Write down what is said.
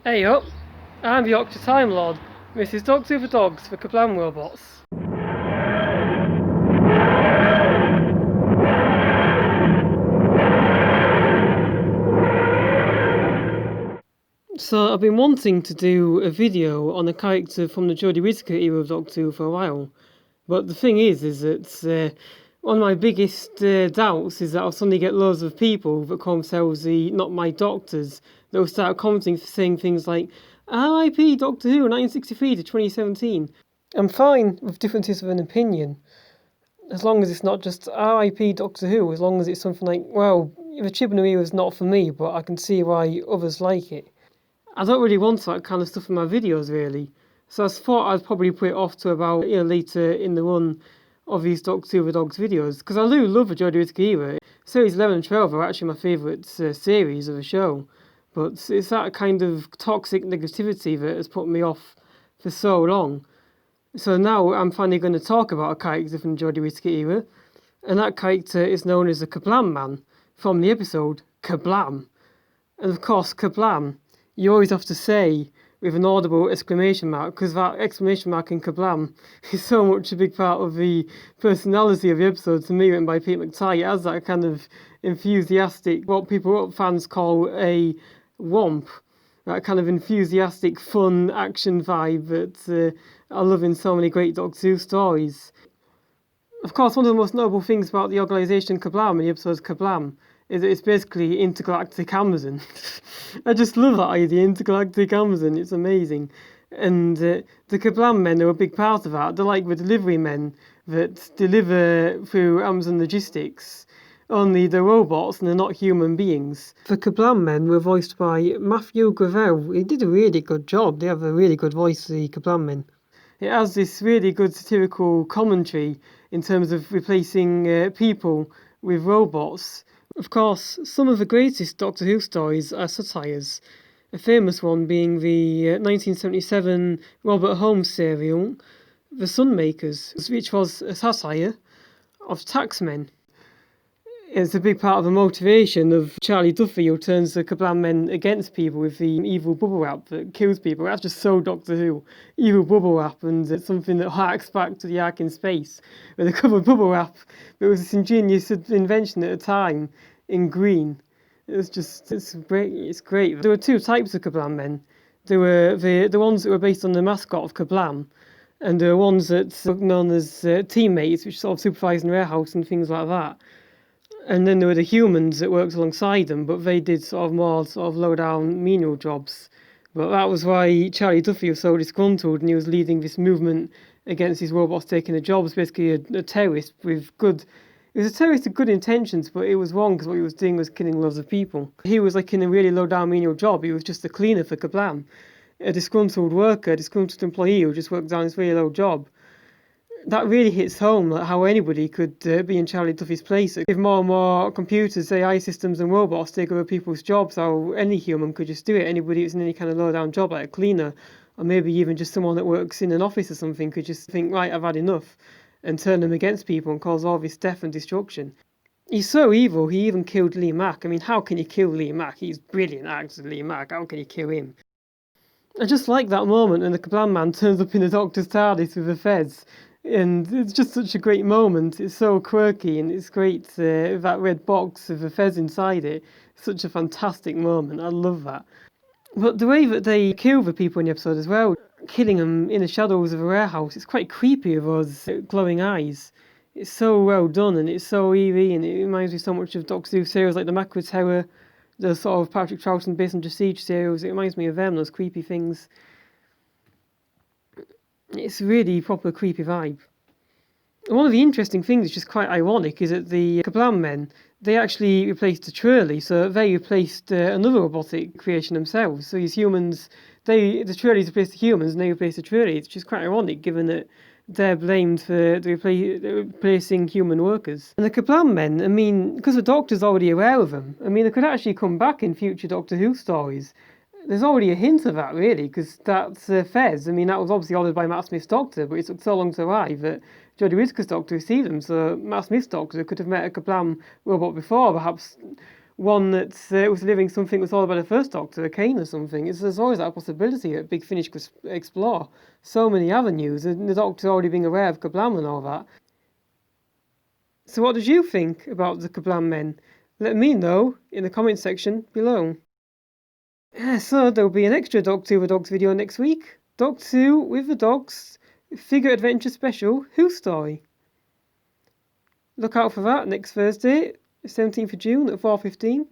Hey up, I'm the Yorkshire Time Lord. This is Dogs Over Dogs for Kerblam robots. So I've been wanting to do a video on a character from the Jodie Whittaker era of Doctor Who for a while. But the thing is that one of my biggest doubts is that I'll suddenly get loads of people that call themselves the Not My Doctors that will start commenting, saying things like, RIP Doctor Who 1963 to 2017. I'm fine with differences of an opinion, as long as it's not just RIP Doctor Who, as long as it's something like, well, the Chibnall era is not for me, but I can see why others like it. I don't really want that kind of stuff in my videos, really. So I thought I'd probably put it off to about later in the run of these Doctor Who Dogs videos, because I do love the Jodie Whittaker era. Series 11 and 12 are actually my favourite series of the show, but it's that kind of toxic negativity that has put me off for so long. So now I'm finally going to talk about a character from the Jodie Whittaker era, and that character is known as the Kerblam Man, from the episode Kerblam. And of course, Kerblam, you always have to say with an audible exclamation mark, because that exclamation mark in Kerblam is so much a big part of the personality of the episode, to me, written by Pete McTighe. It has that kind of enthusiastic, what fans call a womp, that kind of enthusiastic, fun action vibe that I love in so many great Doctor Who stories. Of course, one of the most notable things about the organisation Kerblam in the episode Kerblam is that it's basically intergalactic Amazon. I just love that idea, intergalactic Amazon. It's amazing. And the Kerblam Men are a big part of that. They're like the delivery men that deliver through Amazon logistics. Only they're robots and they're not human beings. The Kerblam Men were voiced by Matthew Gravel. He did a really good job. They have a really good voice, the Kerblam Men. It has this really good satirical commentary in terms of replacing people with robots. Of course, some of the greatest Doctor Who stories are satires, a famous one being the 1977 Robert Holmes serial, The Sunmakers, which was a satire of taxmen. It's a big part of the motivation of Charlie Duffy, who turns the Kerblam Men against people with the evil bubble wrap that kills people. That's just so Doctor Who. Evil bubble wrap, and it's something that harks back to the Ark in Space, where they covered bubble wrap. It was this ingenious invention at the time in green. It's great. There were two types of Kerblam Men. There were the ones that were based on the mascot of Kerblam, and there were ones that were known as teammates, which sort of supervised in the warehouse and things like that. And then there were the humans that worked alongside them, but they did sort of more low-down menial jobs. But that was why Charlie Duffy was so disgruntled, and he was leading this movement against these robots taking the jobs, basically a terrorist with good... He was a terrorist with good intentions, but it was wrong because what he was doing was killing loads of people. He was like in a really low-down menial job. He was just a cleaner for Kerblam, a disgruntled worker, a disgruntled employee who just worked down this really low job. That really hits home, like how anybody could be in Charlie Duffy's place. If more and more computers, AI systems and robots take over people's jobs, how any human could just do it. Anybody who's in any kind of low-down job, like a cleaner, or maybe even just someone that works in an office or something, could just think, right, I've had enough, and turn them against people and cause all this death and destruction. He's so evil, he even killed Lee Mack. I mean, how can you kill Lee Mack? He's brilliant actor, Lee Mack. How can you kill him? I just like that moment when the Kerblam Man turns up in the Doctor's TARDIS with the feds. And it's just such a great moment. It's so quirky, and it's great, that red box with the fez inside it. Such a fantastic moment. I love that. But the way that they kill the people in the episode as well, killing them in the shadows of a warehouse, it's quite creepy with those glowing eyes. It's so well done, and it's so eerie, and it reminds me so much of Doctor Who serials like the Macro Terror, the sort of Patrick Troughton based on Siege serials. It reminds me of them, those creepy things. It's really proper creepy vibe. One of the interesting things, which is quite ironic, is that the Kerblam Men, they actually replaced the Trurley, so they replaced another robotic creation themselves. So these humans, the Trurleys replaced the humans, and they replaced the Trurleys, which is quite ironic, given that they're blamed for replacing human workers. And the Kerblam Men, I mean, because the Doctor's already aware of them, I mean, they could actually come back in future Doctor Who stories. There's already a hint of that, really, because that's Fez. I mean, that was obviously ordered by Matt Smith's Doctor, but it took so long to arrive that Jodie Whittaker's Doctor received them, so Matt Smith's Doctor could have met a Kerblam robot before, perhaps one that was delivering something that's all about the first Doctor, a cane or something. There's always that possibility that Big Finish could explore so many avenues, and the Doctor already being aware of Kerblam and all that. So what did you think about the Kerblam Men? Let me know in the comment section below. So there'll be an extra Doctor Who with Dogs video next week. Doctor Who with the Dogs Figure Adventure Special Who Story. Look out for that next Thursday, 17th of June at 4:15.